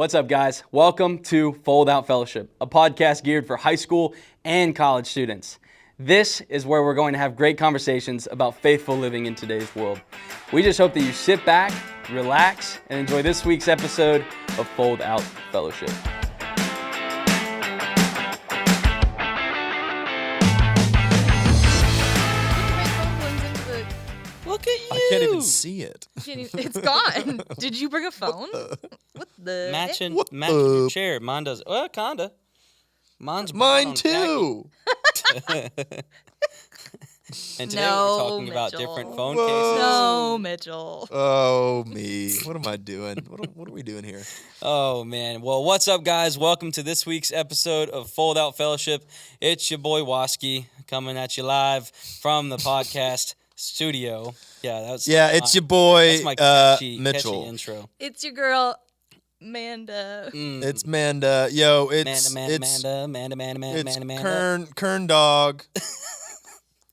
What's up, guys? Welcome to Fold Out Fellowship, a podcast geared for high school and college students. This is where we're going to have great conversations about faithful living in today's world. We just hope that you sit back, relax, and enjoy this week's episode of Fold Out Fellowship. Look at you. I can't even see it. It's gone. Did you bring a phone? What the? Matching What your the- chair. Mine does. Well, kinda. Mine's Mine too. And today No, we're talking about Mitchell. different phone Whoa. cases. No, Mitchell. Oh, me. What am I doing? What are we doing here? Oh, man. Well, what's up, guys? Welcome to this week's episode of Fold Out Fellowship. It's your boy, Wasky, coming at you live from the podcast studio. Yeah, It's your boy, that's my catchy Mitchell. intro. It's your girl, Manda. It's Manda. Yo, it's Manda. Kern dog.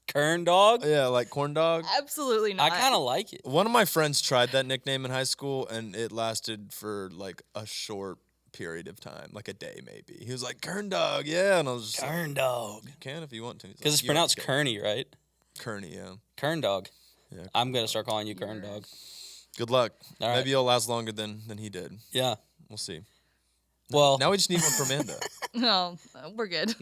Kern dog? Yeah, like corn dog. Absolutely not. I kind of like it. One of my friends tried that nickname in high school, and it lasted for like a short period of time, like a day maybe. He was like, Kern dog, yeah. And I was just like, Kern dog. you can if you want to. He's Because like, it's "You pronounced don't Kearney, right? Kearney, yeah. Kern dog. Yeah, I'm going to start calling you Kern dog. Good luck. All right. Maybe you'll last longer than he did. Yeah. We'll see. Well, Now we just need one for Amanda. No, we're good.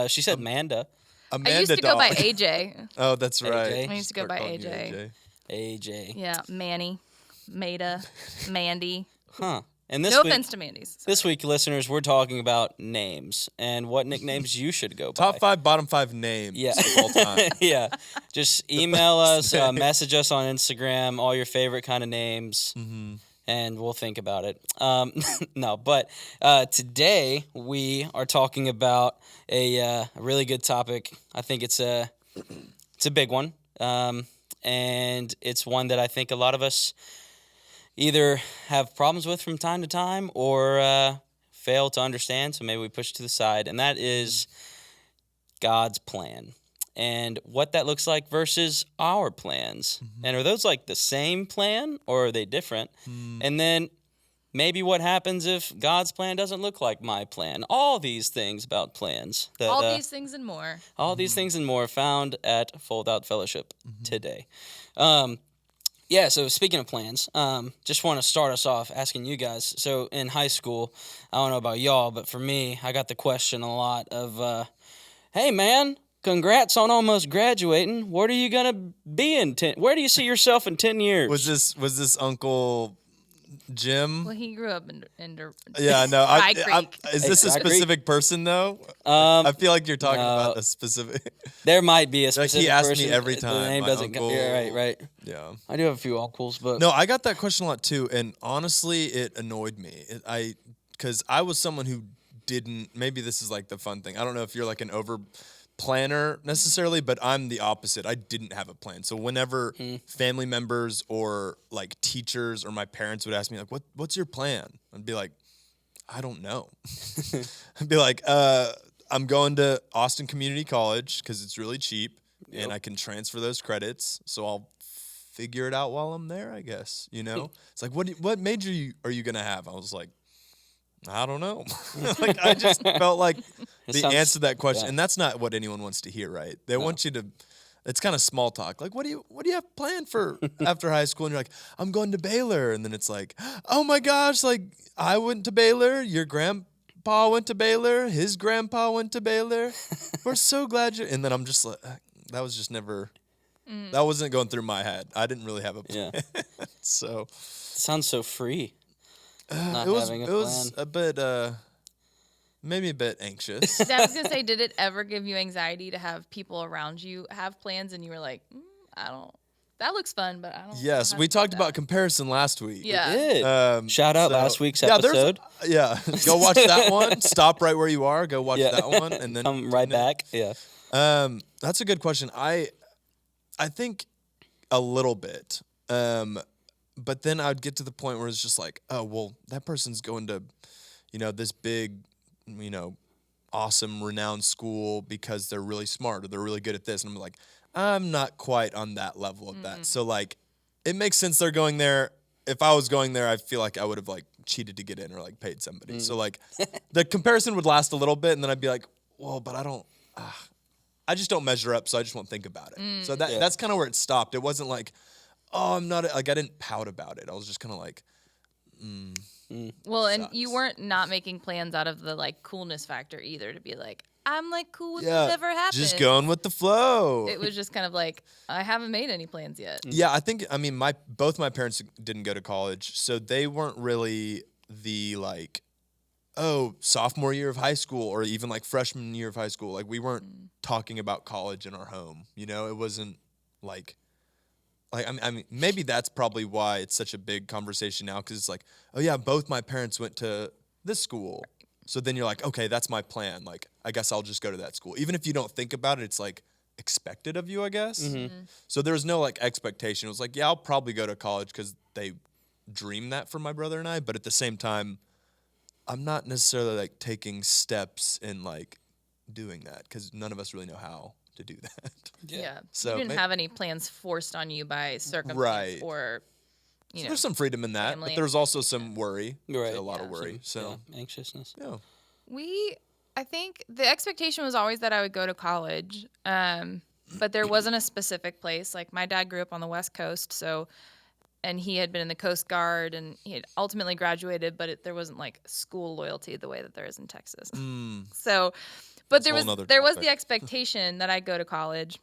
she said Manda. Amanda I used to go by dog. AJ. Oh, that's right. AJ? I used to go Start by calling you AJ. AJ. Yeah, Manny, Maida, Mandy. Huh. And this No week, offense to Mandy's. this week, listeners, we're talking about names and what nicknames you should go by. Top 5, bottom 5 names Yeah. of all time. Yeah. Just email us, message us on Instagram, all your favorite kind of names, and we'll think about it. But today we are talking about a really good topic. I think it's a big one, and it's one that I think a lot of us either have problems with from time to time or fail to understand, so maybe we push it to the side, and that is God's plan and what that looks like versus our plans. And are those like the same plan or are they different? And then maybe what happens if God's plan doesn't look like my plan? All these things about plans. That, All these things and more. all these things and more found at Fold Out Fellowship today. So speaking of plans, just want to start us off asking you guys. So in high school, I don't know about y'all, but for me, I got the question a lot of, hey man, congrats on almost graduating. What are you gonna be in 10? Where do you see yourself in 10 years? Was this Uncle Jim? Well, he grew up in Yeah, no. High Creek. Is this a High Creek? specific person though? I feel like you're talking about a specific. There might be a Like specific he asks person. me every The time. name my doesn't uncle. come. Yeah, right. Yeah. I do have a few uncles, but No, I got that question a lot too, and honestly, it annoyed me. Because I was someone who didn't. Maybe this is like the fun thing. I don't know if you're like an over planner necessarily, but I'm the opposite. I didn't have a plan. So whenever family members or like teachers or my parents would ask me like, "What's your plan?" I'd be like, "I don't know." I'd be like, "I'm going to Austin Community College because it's really cheap and I can transfer those credits. So I'll figure it out while I'm there, I guess." You know, it's like, what major are you gonna have? I was like, I don't know. Like I just felt like the sounds- answer to that question, yeah. and that's not what anyone wants to hear, right? They want you to. It's kind of small talk. Like, what do you have planned for after high school? And you're like, I'm going to Baylor, and then it's like, oh my gosh, like I went to Baylor. Your grandpa went to Baylor. His grandpa went to Baylor. We're so glad you're. And then I'm just like, that was just never. That wasn't going through my head. I didn't really have a plan. Yeah. So it sounds so free. Not it was having a it was plan. a bit maybe a bit anxious. I was gonna say, did it ever give you anxiety to have people around you have plans, and you were like, I don't. That looks fun, but I don't. Yes, know how we to do talked that. about comparison last week. Yeah. Did. Shout out last week's episode. Yeah, go watch that one. Stop right where you are. Go watch Yeah. that one, and then Come right back. Yeah. That's a good question. I think a little bit, but then I'd get to the point where it's just like, oh well, that person's going to, this big, awesome, renowned school because they're really smart or they're really good at this, and I'm like, I'm not quite on that level of that. So like, it makes sense they're going there. If I was going there, I feel like I would have like cheated to get in or like paid somebody. So like the comparison would last a little bit, and then I'd be like, well, but I just don't measure up, so I just won't think about it. So that's kind of where it stopped. It wasn't like, oh, I'm not, like, I didn't pout about it. I was just kind of like, Well, and sucks. you weren't not making plans out of the like coolness factor either, to be like, I'm like cool with yeah, whatever happens. just going with the flow. It was just kind of like, I haven't made any plans yet. Yeah, I mean, both my parents didn't go to college, so they weren't really the like, oh, sophomore year of high school or even like freshman year of high school. Like we weren't talking about college in our home. You know, it wasn't like I mean, maybe that's probably why it's such a big conversation now, because it's like, oh yeah, both my parents went to this school. So then you're like, okay, that's my plan. Like, I guess I'll just go to that school. Even if you don't think about it, it's like expected of you, I guess. So there was no like expectation. It was like, yeah, I'll probably go to college because they dream that for my brother and I. But at the same time, I'm not necessarily like taking steps in like doing that, because none of us really know how to do that. Yeah. So you didn't have any plans forced on you by circumstance Right. or, you know. There's some freedom in that, family. but there's also some worry, Right. a lot of worry. So anxiousness. yeah. I think the expectation was always that I would go to college, but there wasn't a specific place. Like my dad grew up on the West Coast, and he had been in the Coast Guard, and he had ultimately graduated, but there wasn't like school loyalty the way that there is in Texas. So, but there was topic. the expectation that I'd go to college.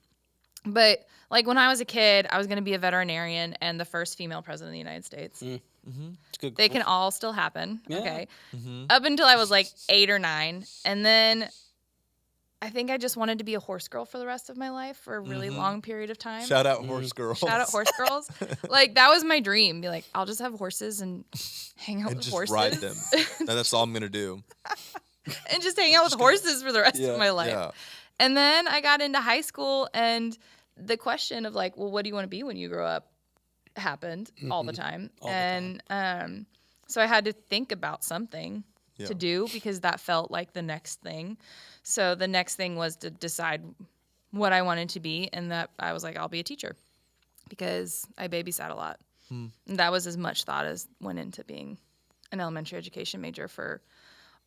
But like when I was a kid, I was going to be a veterinarian and the first female president of the United States. It's good. They can all still happen. Yeah. Okay. Up until I was like 8 or 9. And then I think I just wanted to be a horse girl for the rest of my life for a really long period of time. Shout out horse girls. Shout out horse girls. Like that was my dream. Be like, I'll just have horses and hang out and with just horses. ride them. And that's all I'm gonna do. And just hang out with horses for the rest of my life. Yeah. And then I got into high school, and the question of like, well, what do you want to be when you grow up happened all the time. So I had to think about something to do, because that felt like the next thing. So the next thing was to decide what I wanted to be, and that I was like, I'll be a teacher, because I babysat a lot. And that was as much thought as went into being an elementary education major for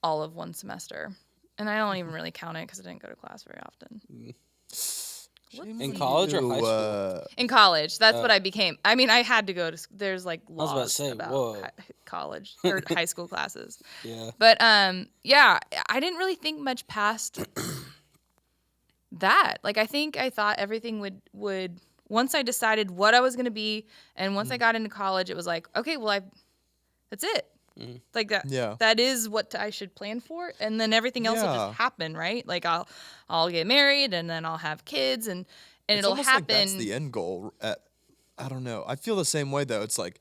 all of one semester. And I don't even really count it because I didn't go to class very often. In college or high school? In college. That's what I became. I mean, I had to go to, there's like laws about college or high school classes. Yeah. But yeah, I didn't really think much past that. Like, I thought everything would once I decided what I was going to be, and once I got into college, it was like, okay, well, that's it. Like that. Yeah. That is what I should plan for, and then everything else will just happen, right? Like I'll get married, and then I'll have kids, and it'll happen. Like that's the end goal. I don't know. I feel the same way though. It's like,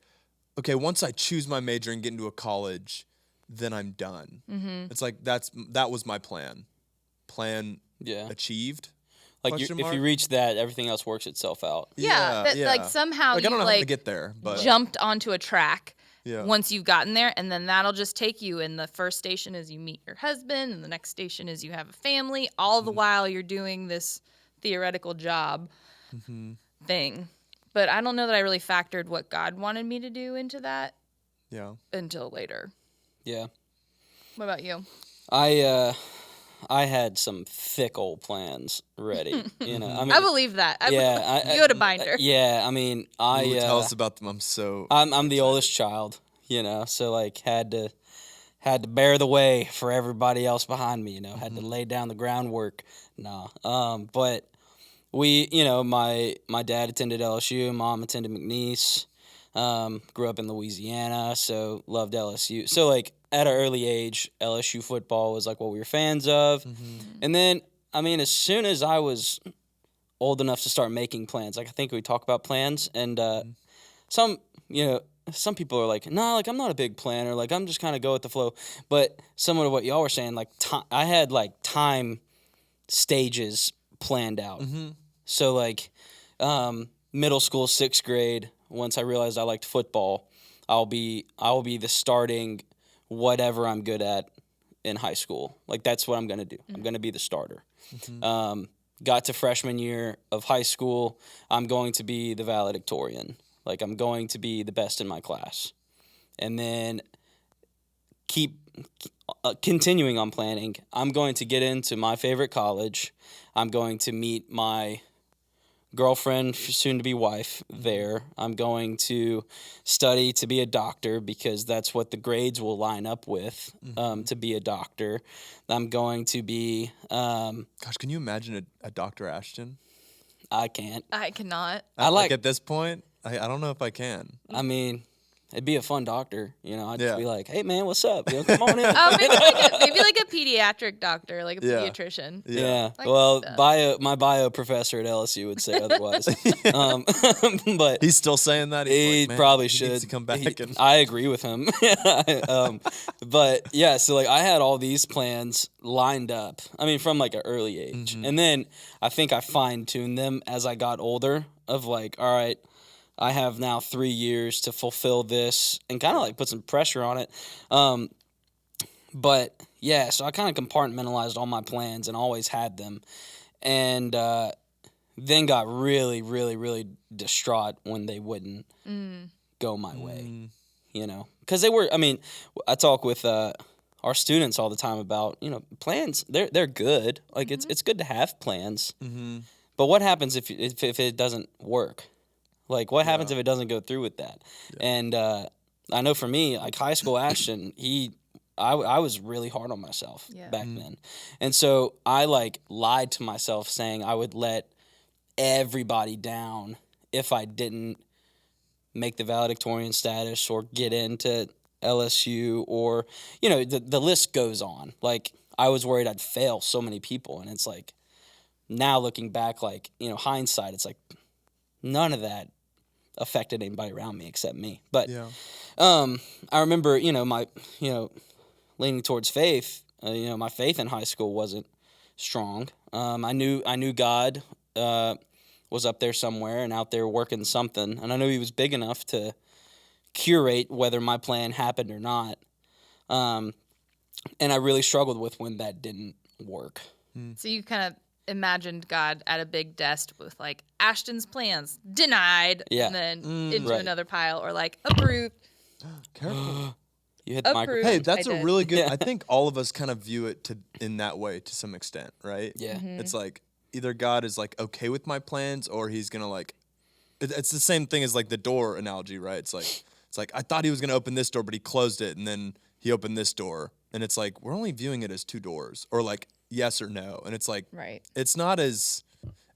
okay, once I choose my major and get into a college, then I'm done. Mm-hmm. It's like that was my plan. Plan achieved. Like if you reach that, everything else works itself out. Like somehow like, I don't know how to get there, but jumped onto a track. Yeah. Once you've gotten there, and then that'll just take you. And the first station is you meet your husband, and the next station is you have a family. All the while you're doing this theoretical job thing. But I don't know that I really factored what God wanted me to do into that. Yeah. Until later. Yeah. What about you? I had some thick old plans ready. You know, I mean, I believe that. You had a binder. I mean, tell us about them. I'm the oldest child. You know, so like had to bear the way for everybody else behind me. You know, had to lay down the groundwork. But we, you know, my dad attended LSU, mom attended McNeese. Grew up in Louisiana, so loved LSU. So like at an early age, LSU football was like what we were fans of. And then, I mean, as soon as I was old enough to start making plans, like I think we talk about plans, and some people are like, nah, like I'm not a big planner, like I'm just kind of go with the flow. But similar to what y'all were saying, like I had like time stages planned out. So like middle school, 6th grade, once I realized I liked football, I will be the starting whatever I'm good at in high school. Like that's what I'm going to do. I'm going to be the starter. Got to freshman year of high school, I'm going to be the valedictorian. Like I'm going to be the best in my class. And then keep continuing on planning. I'm going to get into my favorite college. I'm going to meet my girlfriend, soon to be wife, there. I'm going to study to be a doctor because that's what the grades will line up with, to be a doctor. I'm going to be Gosh, can you imagine a Dr. Ashton? I can't. I cannot. I like at this point, I don't know if I can. I mean, it'd be a fun doctor, you know. I'd just Yeah. be like, "Hey man, what's up? You know, come on in." Oh, maybe like a pediatric doctor, like a Yeah. pediatrician. Yeah. Like Well, that. my bio professor at LSU would say otherwise. But He's still saying that. he He's like, "Man, probably he should needs to come back. And I agree with him. But yeah, so like I had all these plans lined up. I mean, from like an early age, and then I think I fine tuned them as I got older. Of like, all right, I have now 3 years to fulfill this, and kind of like put some pressure on it. But yeah, so I kind of compartmentalized all my plans and always had them, and then got really, really, really distraught when they wouldn't go my way. You know, because they were. I mean, I talk with our students all the time about, you know, plans. They're good. Like it's good to have plans. But what happens if it doesn't work? Like, what happens if it doesn't go through with that? Yeah. And I know for me, like high school Ashton, I was really hard on myself back then. And so I like lied to myself saying I would let everybody down if I didn't make the valedictorian status or get into LSU or, you know, the list goes on. Like, I was worried I'd fail so many people. And it's like, now looking back, like, you know, hindsight, it's like none of that affected anybody around me except me. But I remember, you know, leaning towards faith. You know, my faith in high school wasn't strong. I knew God was up there somewhere and out there working something, and I knew He was big enough to curate whether my plan happened or not. And I really struggled with when that didn't work. So you kind of imagined God at a big desk with like Ashton's plans denied, and then into another pile, or like approved. Careful. You hit the microphone. Hey, that's I a did. really good. I think all of us kind of view it in that way to some extent, right? Yeah. It's like either God is like okay with my plans, or He's gonna like. It's the same thing as like the door analogy, right? It's like I thought He was gonna open this door, but He closed it, and then He opened this door, and it's like we're only viewing it as two doors, or like yes or no, and it's like it's not as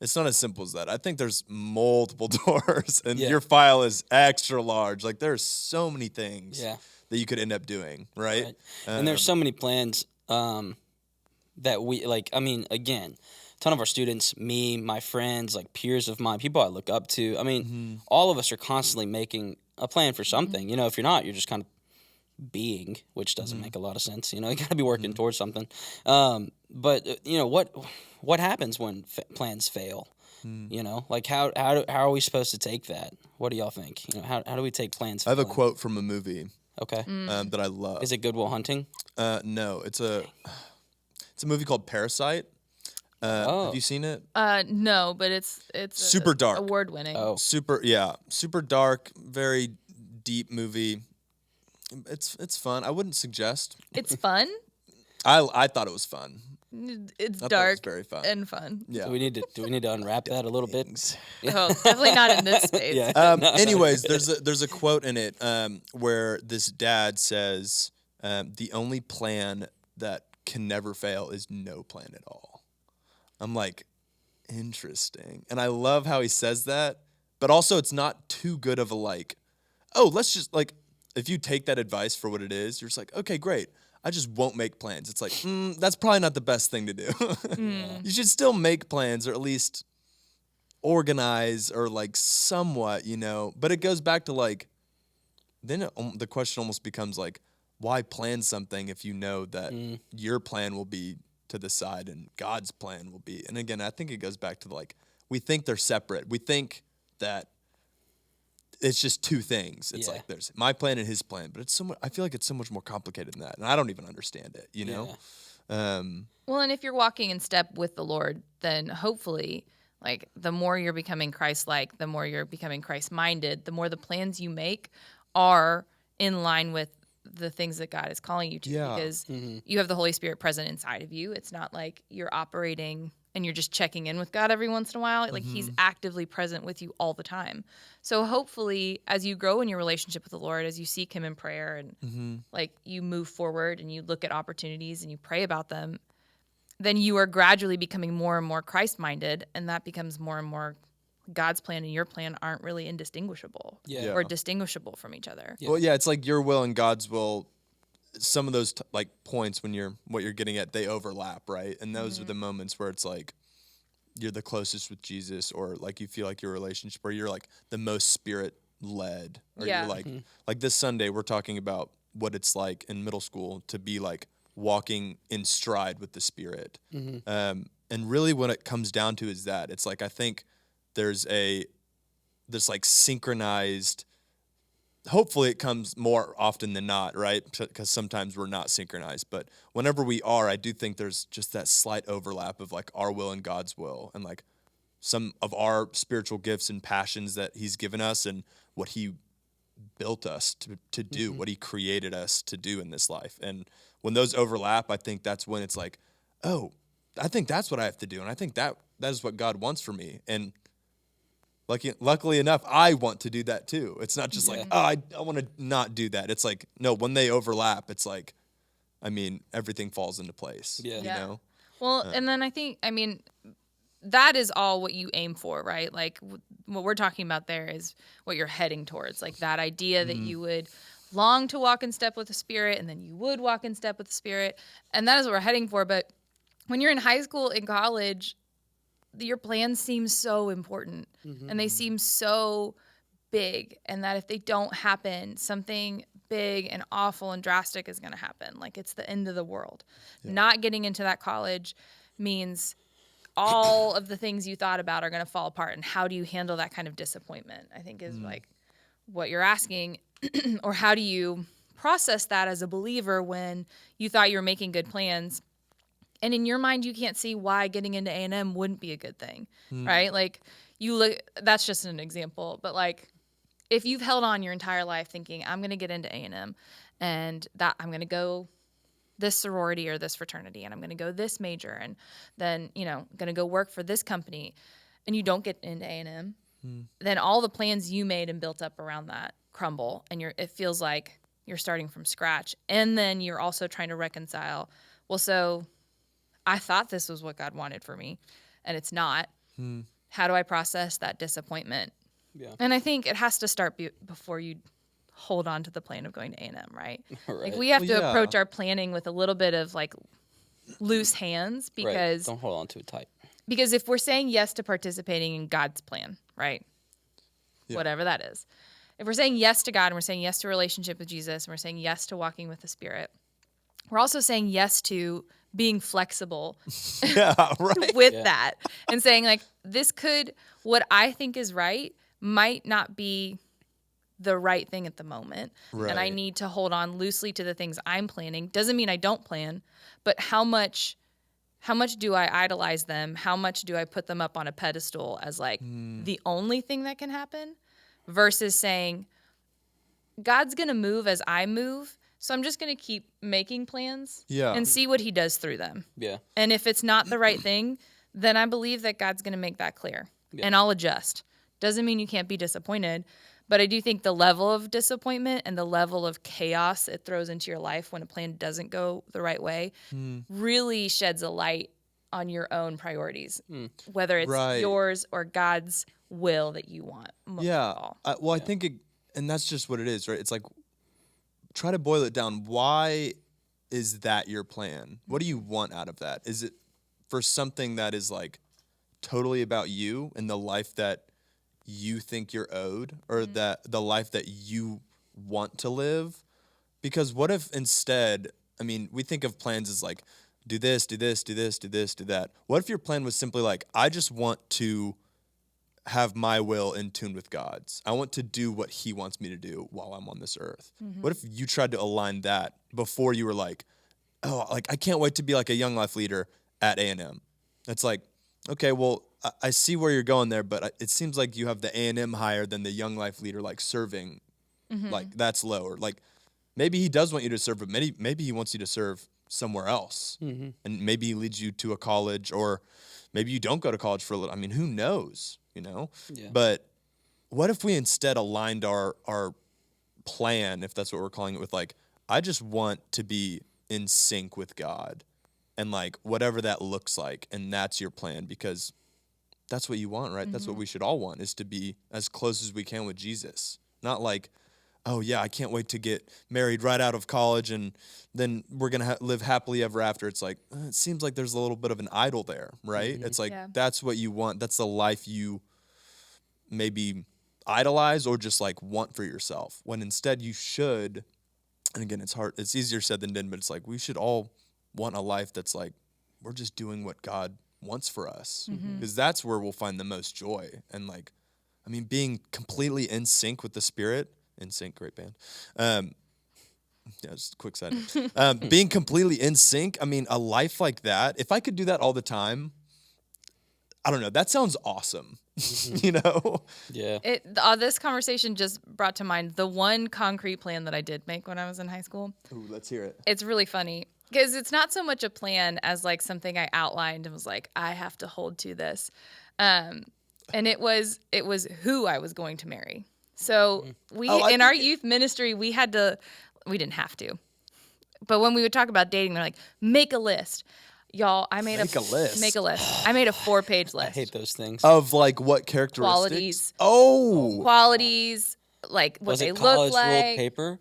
simple as that. I think there's multiple doors, and your file is extra large. Like there's so many things that you could end up doing, right? And there's so many plans that we like. I mean, again, a ton of our students, me, my friends, like peers of mine, people I look up to. I mean, all of us are constantly making a plan for something. You know, if you're not, you're just kind of being, which doesn't make a lot of sense. You know, you got to be working towards something. But you know what happens when plans fail? You know, like how are we supposed to take that? What do y'all think? You know, how do we take plans? I have a quote from a movie. Okay. That I love. Is it Good Will Hunting? No, it's a movie called Parasite. Have you seen it? No, but it's super dark, award winning. Oh, super dark, very deep movie. It's fun. I wouldn't suggest. It's fun. I thought it was fun. It's I thought it was dark very fun. and fun. Yeah. do we need to unwrap that a little bit? Oh, definitely not in this space. Yeah. Anyways, there's a quote in it where this dad says, "The only plan that can never fail is no plan at all." I'm like, interesting, and I love how he says that, but also it's not too good of a like, oh, let's just like, if you take that advice for what it is, you're just like, okay, great. I just won't make plans. It's like, that's probably not the best thing to do. You should still make plans, or at least organize, or like somewhat, you know. But it goes back to like, then the question almost becomes like, why plan something if you know that your plan will be to the side and God's plan will be? And again, I think it goes back to like, we think they're separate. We think that it's just two things. It's like there's my plan and His plan, but I feel like it's so much more complicated than that, and I don't even understand it. You know. Well, and if you're walking in step with the Lord, then hopefully, like the more you're becoming Christ-like, the more you're becoming Christ-minded, the more the plans you make are in line with the things that God is calling you to, Yeah. because you have the Holy Spirit present inside of you. It's not like you're operating and you're just checking in with God every once in a while. Like he's actively present with you all the time. So hopefully as you grow in your relationship with the Lord, as you seek him in prayer and like you move forward and you look at opportunities and you pray about them, then you are gradually becoming more and more Christ-minded, and that becomes more and more God's plan and your plan aren't really indistinguishable or distinguishable from each other. Well, yeah, it's like your will and God's will. Some of those like points when what you're getting at, they overlap, right? And those are the moments where it's like you're the closest with Jesus, or like you feel like your relationship, or you're like the most spirit led, or you're like this Sunday we're talking about what it's like in middle school to be like walking in stride with the Spirit. And really what it comes down to is that it's like I think there's this like synchronized. Hopefully it comes more often than not, right? Because sometimes we're not synchronized. But whenever we are, I do think there's just that slight overlap of like our will and God's will, and like some of our spiritual gifts and passions that he's given us and what he built us to do, what he created us to do in this life. And when those overlap, I think that's when it's like, oh, I think that's what I have to do. And I think that is what God wants for me. And luckily enough, I want to do that too. It's not just like, oh, I want to not do that. It's like, no, when they overlap, it's like, I mean, everything falls into place, you know? Well, and then I mean, that is all what you aim for, right? Like what we're talking about there is what you're heading towards, like that idea that you would long to walk in step with the Spirit, and then you would walk in step with the Spirit. And that is what we're heading for. But when you're in high school and college, your plans seem so important and they seem so big, and that if they don't happen, something big and awful and drastic is going to happen. Like it's the end of the world. Not getting into that college means all of the things you thought about are going to fall apart. And how do you handle that kind of disappointment, I think is like what you're asking. Or how do you process that as a believer when you thought you were making good plans, and in your mind you can't see why getting into A&M wouldn't be a good thing, right? Like you look, that's just an example, but like if you've held on your entire life thinking I'm going to get into A&M and that I'm going to go this sorority or this fraternity, and I'm going to go this major, and then, you know, going to go work for this company, and you don't get into A&M, then all the plans you made and built up around that crumble, and it feels like you're starting from scratch. And then you're also trying to reconcile, well, so I thought this was what God wanted for me, and it's not. How do I process that disappointment? Yeah. And I think it has to start before you hold on to the plan of going to A&M, right? Like we have to approach our planning with a little bit of like loose hands, because don't hold on to it tight. Because if we're saying yes to participating in God's plan, right? Whatever that is. If we're saying yes to God, and we're saying yes to a relationship with Jesus, and we're saying yes to walking with the Spirit, we're also saying yes to being flexible with that, and saying like, what I think is right might not be the right thing at the moment. And I need to hold on loosely to the things I'm planning. Doesn't mean I don't plan, but how much do I idolize them? How much do I put them up on a pedestal as like the only thing that can happen, versus saying God's going to move as I move. So I'm just going to keep making plans and see what he does through them. Yeah. And if it's not the right thing, then I believe that God's going to make that clear, and I'll adjust. Doesn't mean you can't be disappointed, but I do think the level of disappointment and the level of chaos it throws into your life when a plan doesn't go the right way really sheds a light on your own priorities, whether it's yours or God's will that you want. Most of all. I think and that's just what it is, right? It's like, try to boil it down. Why is that your plan? What do you want out of that? Is it for something that is like totally about you and the life that you think you're owed, or that the life that you want to live? Because what if instead, I mean, we think of plans as like, do this, do this, do this, do this, do that. What if your plan was simply like, I just want to have my will in tune with God's. I want to do what he wants me to do while I'm on this earth. What if you tried to align that before you were like, oh, like I can't wait to be like a young life leader at A&M. It's like, okay, well, I see where you're going there, but it seems like you have the A&M higher than the young life leader, like serving, like that's lower. Like, maybe he does want you to serve, but maybe he wants you to serve somewhere else. And maybe he leads you to a college, or maybe you don't go to college for a little. I mean, who knows, Yeah. But what if we instead aligned our plan, if that's what we're calling it, with like, I just want to be in sync with God, and like whatever that looks like, and that's your plan, because that's what you want, right? That's what we should all want, is to be as close as we can with Jesus. Not like, oh yeah, I can't wait to get married right out of college and then we're going to live happily ever after. It's like, it seems like there's a little bit of an idol there, right? It's like, that's what you want. That's the life you maybe idolize or just like want for yourself, when instead you should, and again, it's hard, it's easier said than done, but it's like, we should all want a life that's like, we're just doing what God wants for us, because that's where we'll find the most joy. And like, I mean, being completely in sync with the Spirit. In sync, great band. Just a quick side. Being completely in sync. I mean, a life like that, if I could do that all the time, I don't know. That sounds awesome. Yeah. This conversation just brought to mind the one concrete plan that I did make when I was in high school. Ooh, let's hear it. It's really funny because it's not so much a plan as like something I outlined and was like, I have to hold to this. And it was who I was going to marry. So in our youth ministry, we didn't have to. But when we would talk about dating, they're like, make a list. Y'all, I made a list. Make a list. I made a 4-page list. I hate those things. Of like what characteristics? Qualities. Qualities, like what they look like. Ruled paper?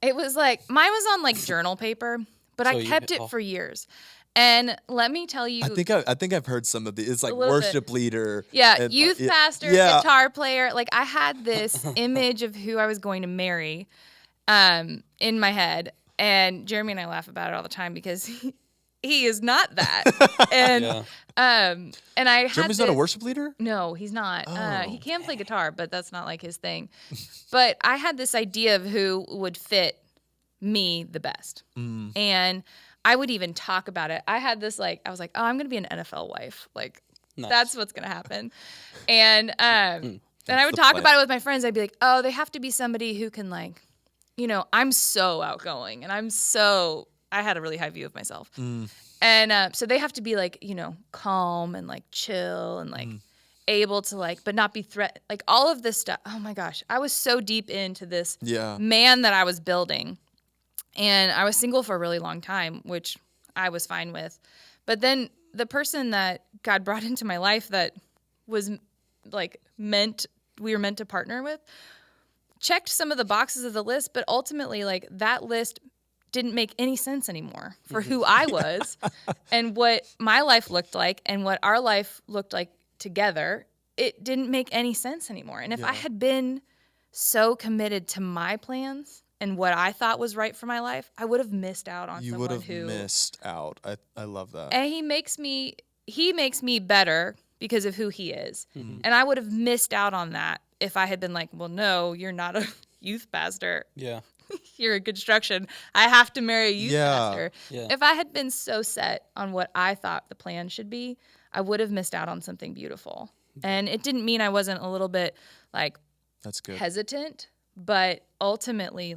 It was like, mine was on like journal paper, but I kept it for years. And let me tell you, I think I've heard some of these. It's like worship leader. Yeah, youth pastor, guitar player. Like I had this image of who I was going to marry in my head. And Jeremy and I laugh about it all the time because he is not that. And and I had Jeremy's not a worship leader? No, he's not. He can play guitar, but that's not like his thing. But I had this idea of who would fit me the best. And I would even talk about it. I had this I was like, oh, I'm going to be an NFL wife. Like, nice. That's what's going to happen. And I would talk about it with my friends. I'd be like, oh, they have to be somebody who can I'm so outgoing and I had a really high view of myself. And so they have to be calm and chill and able to but not be all of this stuff. Oh my gosh. I was so deep into this man that I was building. And I was single for a really long time, which I was fine with. But then the person that God brought into my life that was we were meant to partner with checked some of the boxes of the list, but ultimately that list didn't make any sense anymore for who I was and what my life looked like and what our life looked like together. It didn't make any sense anymore. And if I had been so committed to my plans and what I thought was right for my life, I would have missed out on someone who... You would have missed out. I love that. And he makes me better because of who he is. And I would have missed out on that if I had been like, well, no, you're not a youth pastor. Yeah. You're in construction. I have to marry a youth pastor. Yeah. If I had been so set on what I thought the plan should be, I would have missed out on something beautiful. And it didn't mean I wasn't a little bit that's good. Hesitant, but ultimately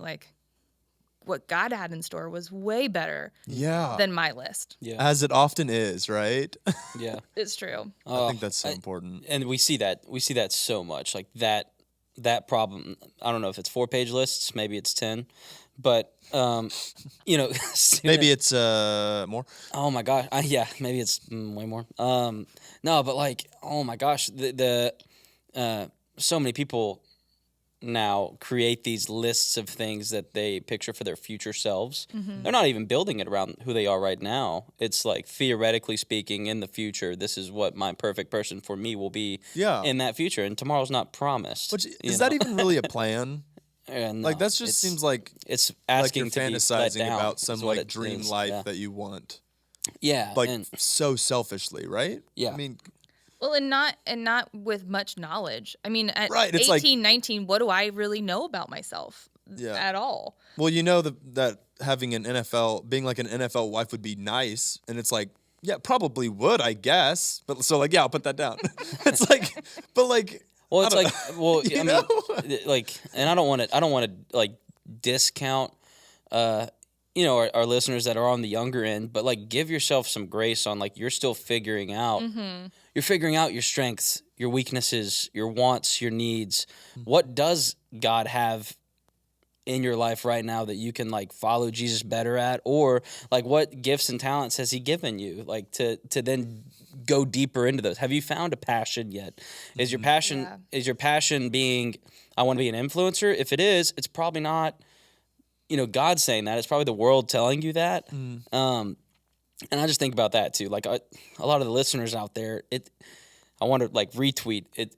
what God had in store was way better than my list. Yeah. As it often is, right? Yeah. It's true. I think that's so important. And we see that so much. That problem, I don't know if it's 4-page lists, maybe it's 10, but maybe it's more. Oh my gosh. Yeah, maybe it's way more. No, but oh my gosh, the so many people now create these lists of things that they picture for their future selves. They're not even building it around who they are right now. It's theoretically speaking, in the future, this is what my perfect person for me will be in that future. And tomorrow's not promised. Which, is that even really a plan? No, that just seems like it's asking you're to fantasizing be let down, about some dream life that you want. Yeah. So selfishly, right? Yeah. I mean... Well, and not with much knowledge. I mean, at it's 18, 19, what do I really know about myself at all? Well, that having being an NFL wife would be nice, and it's probably would, I guess. But so I'll put that down. It's well, it's and I don't want to discount our listeners that are on the younger end, but like give yourself some grace on like you're still figuring out. You're figuring out your strengths, your weaknesses, your wants, your needs. What does God have in your life right now that you can like follow Jesus better at, or like what gifts and talents has he given you like to then go deeper into those? Have you found a passion yet? Is your passion being I want to be an influencer? If it is, it's probably not God saying that. It's probably the world telling you that. And I just think about that too. Like a lot of the listeners out there, I want to like retweet it.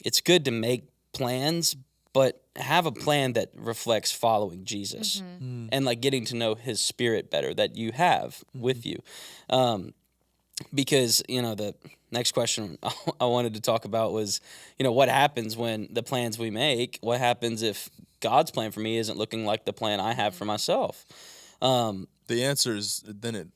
It's good to make plans, but have a plan that reflects following Jesus and like getting to know his spirit better that you have with you. Because, the next question I wanted to talk about was, what happens when the plans we make, what happens if God's plan for me isn't looking like the plan I have for myself? The answer is then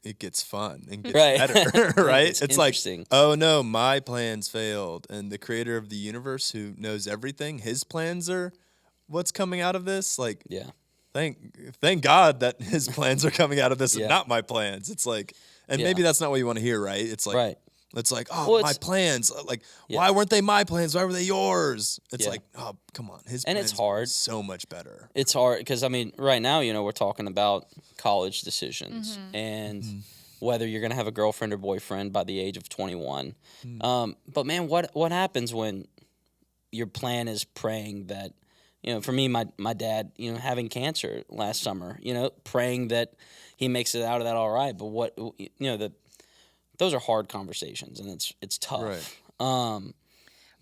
it gets fun and gets Right. better, right? It's like, interesting. oh no, my plans failed. And the creator of the universe who knows everything, his plans are what's coming out of this. Like, Yeah. Thank God that his plans are coming out of this Yeah. and not my plans. It's like, and maybe that's not what you want to hear, right? It's like, Right. It's like, my plans. Like, Yeah. why weren't they my plans? Why were they yours? It's Yeah. like, oh, come on. His And plans it's hard. were so much better. It's hard because, right now, we're talking about college decisions and whether you're going to have a girlfriend or boyfriend by the age of 21. But, man, what happens when your plan is praying that, for me, my dad, having cancer last summer, praying that he makes it out of that all right. But those are hard conversations, and it's tough. Right.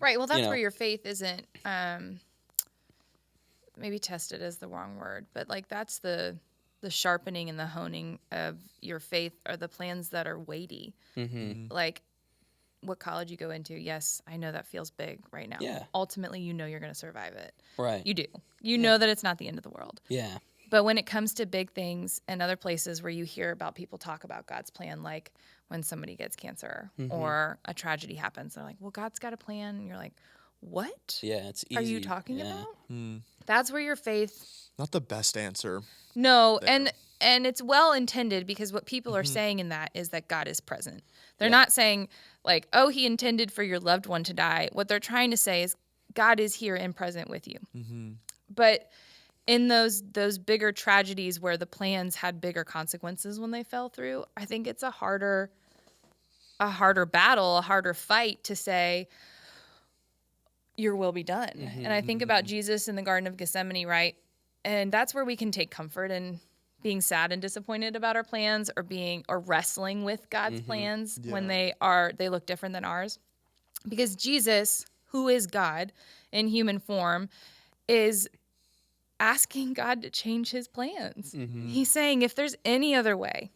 Right. Well, that's where your faith isn't maybe tested is the wrong word, but like that's the sharpening and the honing of your faith are the plans that are weighty. Like what college you go into. Yes, I know that feels big right now. Yeah. Ultimately, you're going to survive it. Right. You do. You know that it's not the end of the world. Yeah. But when it comes to big things and other places where you hear about people talk about God's plan, like when somebody gets cancer or a tragedy happens, they're like, well, God's got a plan. And you're like, what? Yeah, it's easy. Are you talking about? That's where your faith... Not the best answer. No, and it's well intended because what people are saying in that is that God is present. They're not saying like, oh, he intended for your loved one to die. What they're trying to say is God is here and present with you. But in those bigger tragedies where the plans had bigger consequences when they fell through, I think it's a harder battle, a harder fight to say, your will be done. And I think about Jesus in the Garden of Gethsemane, right? And that's where we can take comfort in being sad and disappointed about our plans or wrestling with God's plans when they look different than ours. Because Jesus, who is God in human form, is asking God to change his plans. He's saying, if there's any other way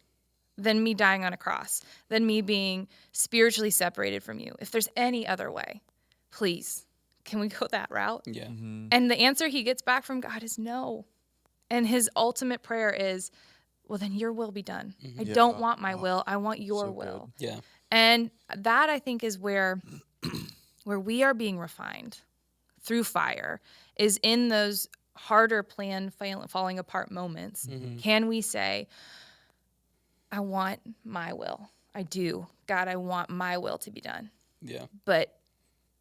than me dying on a cross, than me being spiritually separated from you, if there's any other way, please, can we go that route? Yeah. And the answer he gets back from God is no. And his ultimate prayer is, well, then your will be done. I don't want my will. I want your will. Yeah. And that, I think, is where we are being refined through fire, is in those harder plan falling apart moments. Can we say, I want my will. I do. God, I want my will to be done. Yeah. But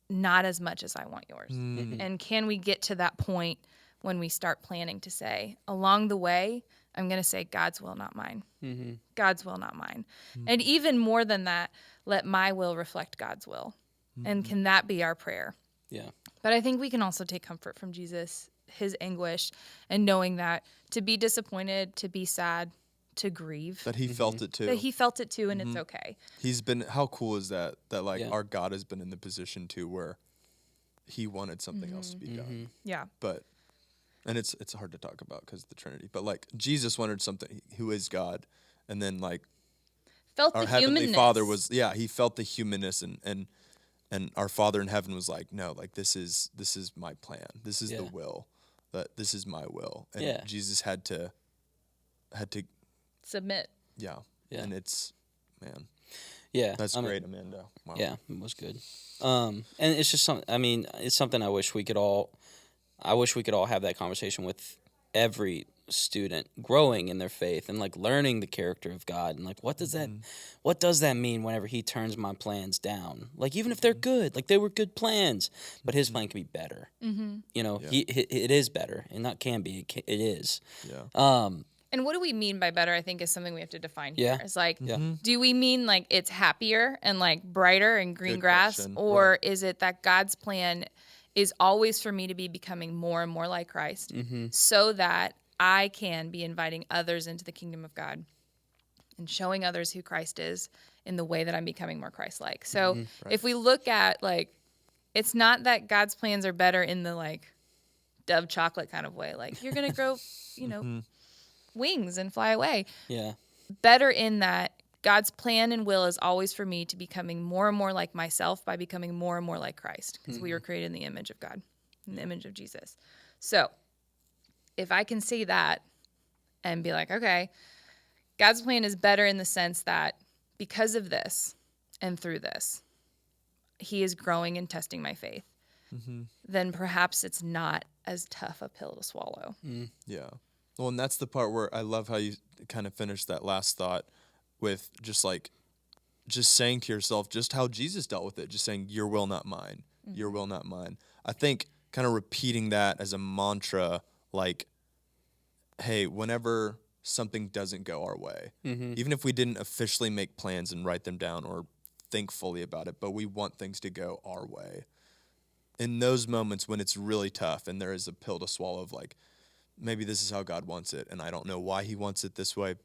not as much as I want yours. And can we get to that point when we start planning to say, along the way, I'm going to say, God's will, not mine. God's will, not mine. And even more than that, let my will reflect God's will. And can that be our prayer? Yeah. But I think we can also take comfort from Jesus, his anguish, and knowing that to be disappointed, to be sad, to grieve. That he felt it too. That he felt it too, and it's okay. How cool is that? That like our God has been in the position too where he wanted something else to be done. Yeah. But, and it's hard to talk about because of the Trinity, but like Jesus wanted something, who is God, and then like Felt our the Heavenly humanness. Father was, he felt the humanness and our Father in heaven was like, no, like this is my plan. This is the will. That this is my will. And Jesus had to submit. Yeah. And it's, man. Yeah. That's great, Amanda. Wow. Yeah, it was good. And it's just it's something I wish we could all have that conversation with every student growing in their faith and like learning the character of God and like what does that mean whenever he turns my plans down? Like even if they're good, like they were good plans, but his plan can be better. You know, it is better, and not can be, it is. Yeah. And what do we mean by better, I think, is something we have to define here. Yeah. It's like, do we mean like it's happier and like brighter and green grass? Question. Or is it that God's plan is always for me to be becoming more and more like Christ so that I can be inviting others into the kingdom of God and showing others who Christ is in the way that I'm becoming more Christ-like? So if we look at like, it's not that God's plans are better in the like Dove chocolate kind of way. Like you're going to grow, you know, wings and fly away. Yeah. Better in that God's plan and will is always for me to becoming more and more like myself by becoming more and more like Christ, because we were created in the image of God, in the image of Jesus. So if I can see that and be like, okay, God's plan is better in the sense that because of this and through this, he is growing and testing my faith, then perhaps it's not as tough a pill to swallow. Yeah. Well, and that's the part where I love how you kind of finished that last thought with just saying to yourself just how Jesus dealt with it, just saying, your will, not mine, your will, not mine. I think kind of repeating that as a mantra, like, hey, whenever something doesn't go our way, even if we didn't officially make plans and write them down or think fully about it, but we want things to go our way. In those moments when it's really tough and there is a pill to swallow of like, maybe this is how God wants it, and I don't know why he wants it this way,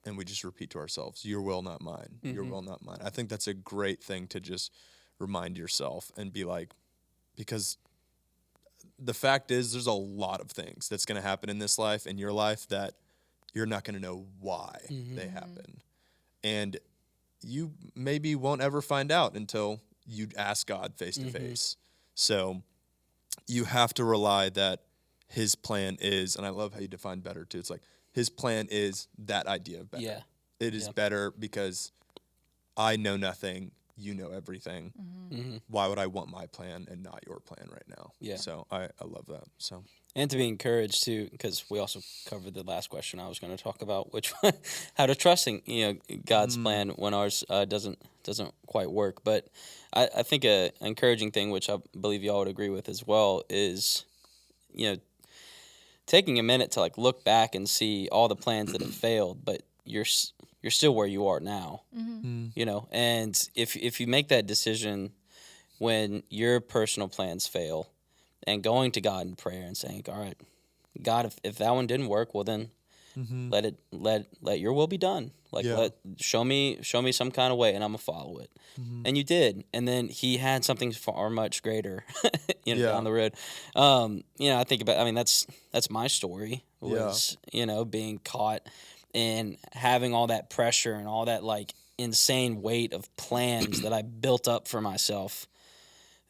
and we just repeat to ourselves, your will, not mine, your will, not mine. I think that's a great thing to just remind yourself and be like, because the fact is there's a lot of things that's going to happen in this life, in your life, that you're not going to know why they happen. And you maybe won't ever find out until you ask God face to face. So you have to rely that his plan is, and I love how you define better too. It's like his plan is that idea of better. Yeah. It is better because I know nothing, you know everything. Why would I want my plan and not your plan right now? Yeah. So I love that. So And to be encouraged too, because we also covered the last question I was going to talk about, which how to trusting God's plan when ours doesn't quite work. But I think an encouraging thing, which I believe y'all would agree with as well, is taking a minute to like look back and see all the plans that have failed, but you're still where you are now. And if you make that decision when your personal plans fail, and going to God in prayer and saying, all right, God, if that one didn't work, well then let your will be done. Like show me some kind of way and I'm gonna follow it. And you did. And then he had something far much greater down the road. I think about that's my story was, being caught and having all that pressure and all that like insane weight of plans that I built up for myself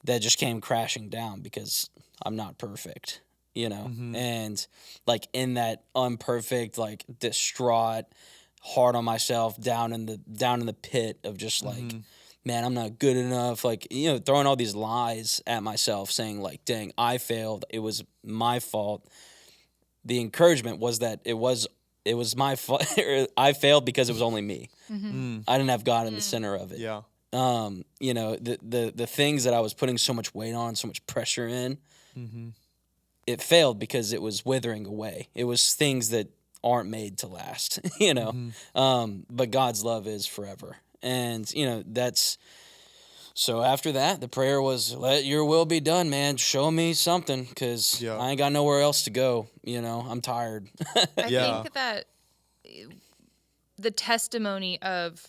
that just came crashing down because I'm not perfect, and like in that unperfect, like distraught, hard on myself, down in the pit of just like, man, I'm not good enough. Like, throwing all these lies at myself saying like, dang, I failed. It was my fault. The encouragement was that it was my fault. I failed because it was only me. I didn't have God in the center of it. yeah. The things that I was putting so much weight on, so much pressure in, it failed because it was withering away. It was things that aren't made to last, but God's love is forever. And, that's, so after that, the prayer was, let your will be done, man. Show me something because I ain't got nowhere else to go. I'm tired. I think that the testimony of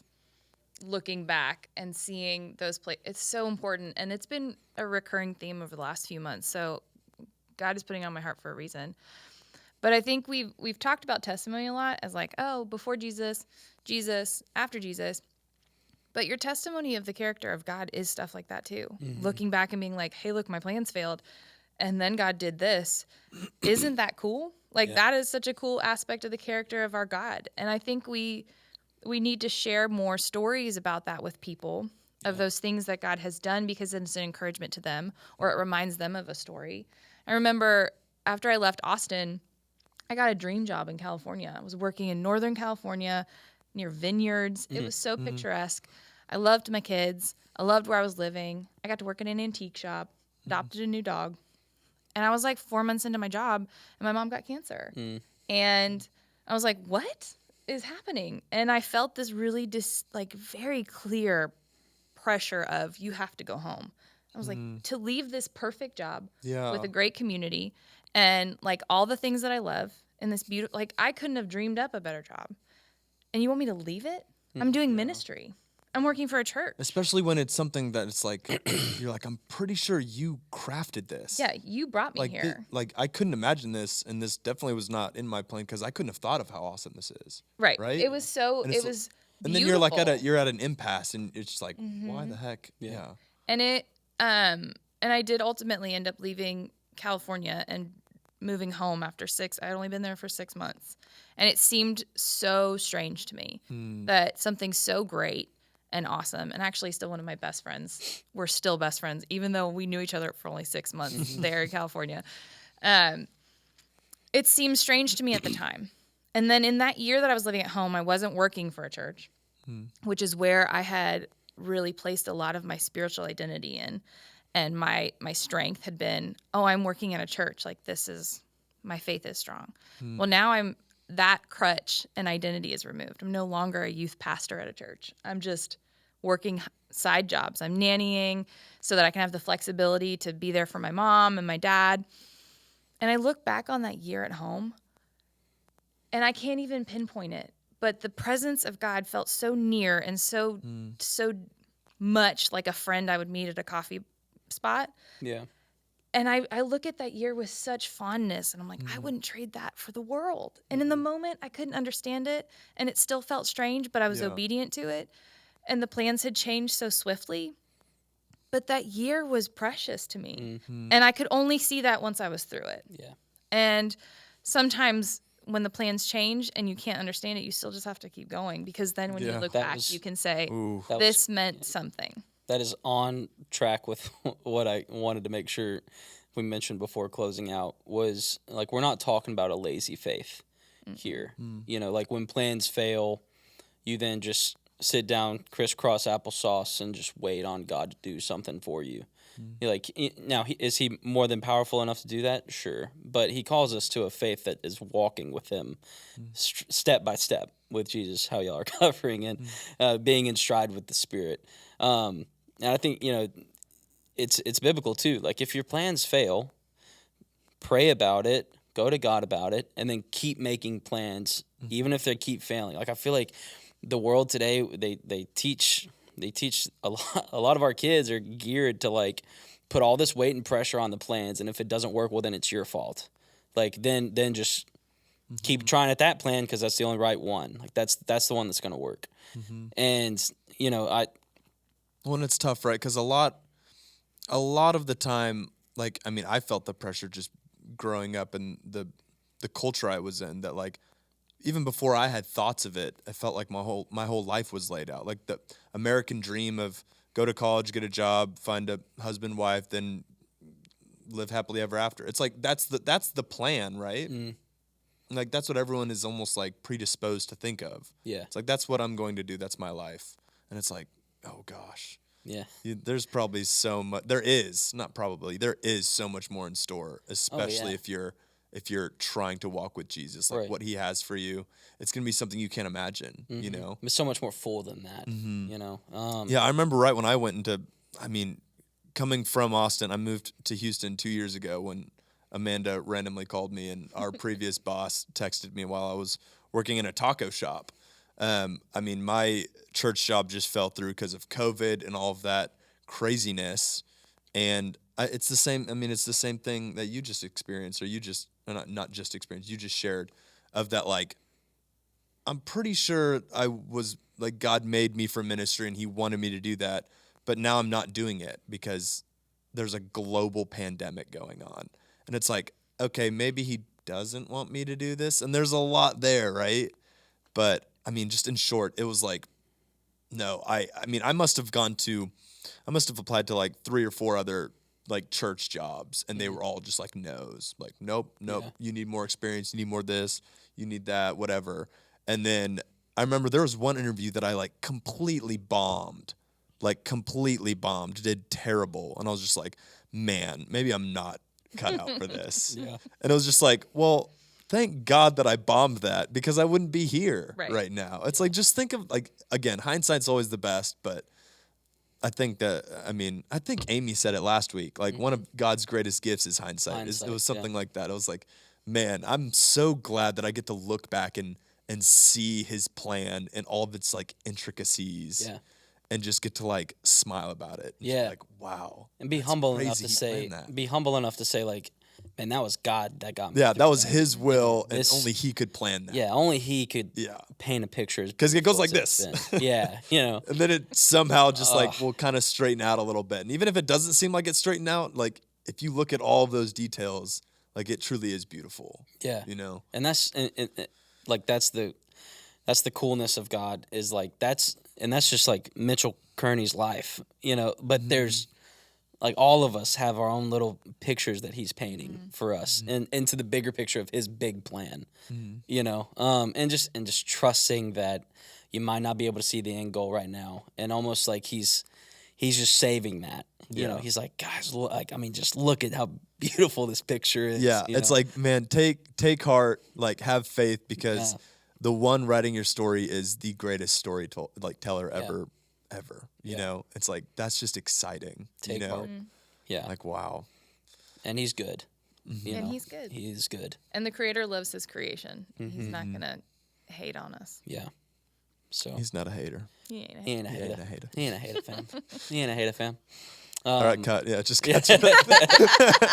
looking back and seeing those it's so important, and it's been a recurring theme over the last few months, so God is putting it on my heart for a reason. But I think we've talked about testimony a lot as like, oh, before Jesus, after Jesus, but your testimony of the character of God is stuff like that too. Looking back and being like, hey, look, my plans failed and then God did this. Isn't that cool? Like that is such a cool aspect of the character of our God. And I think we need to share more stories about that with people, of those things that God has done, because it's an encouragement to them or it reminds them of a story. I remember after I left Austin, I got a dream job in California. I was working in Northern California near vineyards. It was so picturesque. I loved my kids. I loved where I was living. I got to work in an antique shop, adopted a new dog. And I was like 4 months into my job, and my mom got cancer. And I was like, what is happening? And I felt this really very clear pressure of, you have to go home. I was like, to leave this perfect job with a great community and like all the things that I love and this beautiful, like I couldn't have dreamed up a better job. And you want me to leave it? I'm doing ministry. I'm working for a church. Especially when it's something that it's like, you're like, I'm pretty sure you crafted this. Yeah, you brought me Like, here. I couldn't imagine this, and this definitely was not in my plan because I couldn't have thought of how awesome this is. Right. Right. It was so, And it it's was And then beautiful. you're at an impasse, and it's just like, why the heck? Yeah. And and I did ultimately end up leaving California and moving home after I'd only been there for 6 months. And it seemed so strange to me that something so great and awesome, and actually still one of my best friends, we're still best friends, even though we knew each other for only 6 months there in California. It seemed strange to me at the time. And then in that year that I was living at home, I wasn't working for a church, which is where I had really placed a lot of my spiritual identity in. And my strength had been, I'm working at a church. Like, my faith is strong. Well, now that crutch and identity is removed. I'm no longer a youth pastor at a church. I'm just working side jobs. I'm nannying so that I can have the flexibility to be there for my mom and my dad. And I look back on that year at home, and I can't even pinpoint it, but the presence of God felt so near and so much like a friend I would meet at a coffee spot. Yeah. And I look at that year with such fondness, and I'm like, I wouldn't trade that for the world. And in the moment, I couldn't understand it, and it still felt strange, but I was obedient to it. And the plans had changed so swiftly. But that year was precious to me. And I could only see that once I was through it. Yeah. And sometimes when the plans change and you can't understand it, you still just have to keep going, because then when you look back, you can say, this meant something. That is on track with what I wanted to make sure we mentioned before closing out, was like, we're not talking about a lazy faith here. You know, like when plans fail, you then just sit down, crisscross applesauce, and just wait on God to do something for you. You're like, now, is he more than powerful enough to do that? Sure. But he calls us to a faith that is walking with him step by step with Jesus, how y'all are covering, and being in stride with the Spirit. And I think, it's biblical too. Like, if your plans fail, pray about it, go to God about it, and then keep making plans, even if they keep failing. Like, I feel like the world today, they teach a lot of our kids are geared to like put all this weight and pressure on the plans, and if it doesn't work, well, then it's your fault. Like, then just keep trying at that plan, because that's the only right one. Like, that's the one that's going to work. And Well, and it's tough, right? Because a lot of the time, like, I mean, I felt the pressure just growing up in the culture I was in, that like, even before I had thoughts of it, I felt like my whole life was laid out. Like the American dream of go to college, get a job, find a husband, wife, then live happily ever after. It's like that's the plan, right? Like, that's what everyone is almost like predisposed to think of. Yeah. It's like, that's what I'm going to do. That's my life. And it's like, oh gosh. Yeah. There's probably so much. There is so much more in store, especially if you're trying to walk with Jesus, like what he has for you. It's going to be something you can't imagine, you know? It's so much more full than that, you know? Yeah, I remember right when I went coming from Austin, I moved to Houston 2 years ago when Amanda randomly called me, and our previous boss texted me while I was working in a taco shop. My church job just fell through because of COVID and all of that craziness. And it's the same. I mean, it's the same thing that you just experienced, or not just experienced. You just shared of that. Like, I'm pretty sure I was like, God made me for ministry, and He wanted me to do that, but now I'm not doing it because there's a global pandemic going on, and it's like, okay, maybe He doesn't want me to do this, and there's a lot there, right? But I mean, just in short, it was like, no, I must have applied to like 3 or 4 other like church jobs, and they were all just like no's. Like, nope. Yeah. You need more experience. You need more this. You need that. Whatever. And then I remember there was one interview that I like completely bombed. Did terrible. And I was just like, man, maybe I'm not cut out for this. Yeah. And it was just like, well, thank God that I bombed that, because I wouldn't be here right now. It's like, just think of, like, again, hindsight's always the best, but I think Amy said it last week. Like, one of God's greatest gifts is hindsight. It was something like that. I was like, man, I'm so glad that I get to look back and see his plan and all of its like intricacies. Yeah. And just get to like smile about it. Yeah. Like, wow. And be humble enough to say, like, man, that was God that got me. Yeah, that was his will, and This- only he could plan that. Yeah, only he could paint a picture. Because it goes like as this. it's been. Yeah, you know. And then it somehow just like will kind of straighten out a little bit. And even if it doesn't seem like it's straightened out, like if you look at all of those details, like it truly is beautiful. Yeah. You know? And that's like that's the coolness of God, is like that's just like Mitchell Kearney's life, you know, but there's like all of us have our own little pictures that he's painting for us, and into the bigger picture of his big plan, you know, and just trusting that you might not be able to see the end goal right now, and almost like he's just saving that, you know. He's like, guys, just look at how beautiful this picture is. Yeah, you it's know? like, man, take heart, like have faith, because the one writing your story is the greatest teller ever. You know, it's like, that's just exciting. Take you know, heart. Yeah, like, wow. And he's good. You And know? he's good. He is good. And the Creator loves his creation. He's not gonna hate on us. Yeah. So He's not a hater. He ain't. he ain't a He hater. ain't a hater. He ain't a hater, fam. He ain't a hater, fam. All right, cut. Yeah, just cut.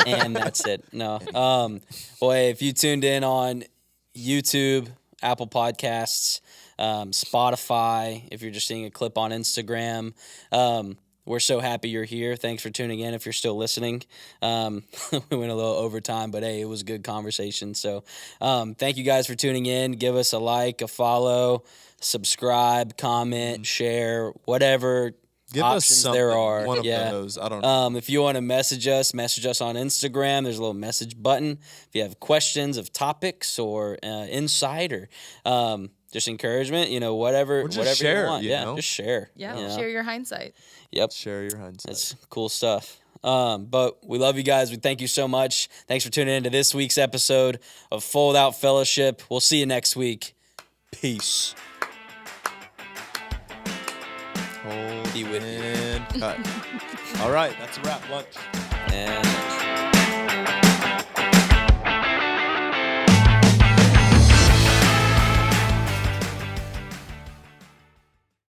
And that's it. No. Well, hey, if you tuned in on YouTube, Apple Podcasts, Spotify, if you're just seeing a clip on Instagram, we're so happy you're here. Thanks for tuning in if you're still listening. We went a little overtime, but hey, it was a good conversation. So thank you guys for tuning in. Give us a like, a follow, subscribe, comment, share, whatever Give us options something. there are. One of those. I don't know. If you want to message us on Instagram. There's a little message button. If you have questions of topics or insight or just encouragement, you know, whatever share, you want. you know? Just share. Yeah. you know? Share your hindsight. Yep. Share your hindsight. That's cool stuff. But we love you guys. We thank you so much. Thanks for tuning in to this week's episode of Fold Out Fellowship. We'll see you next week. Peace. Hold Be with you. and cut. All right, that's a wrap. Lunch. And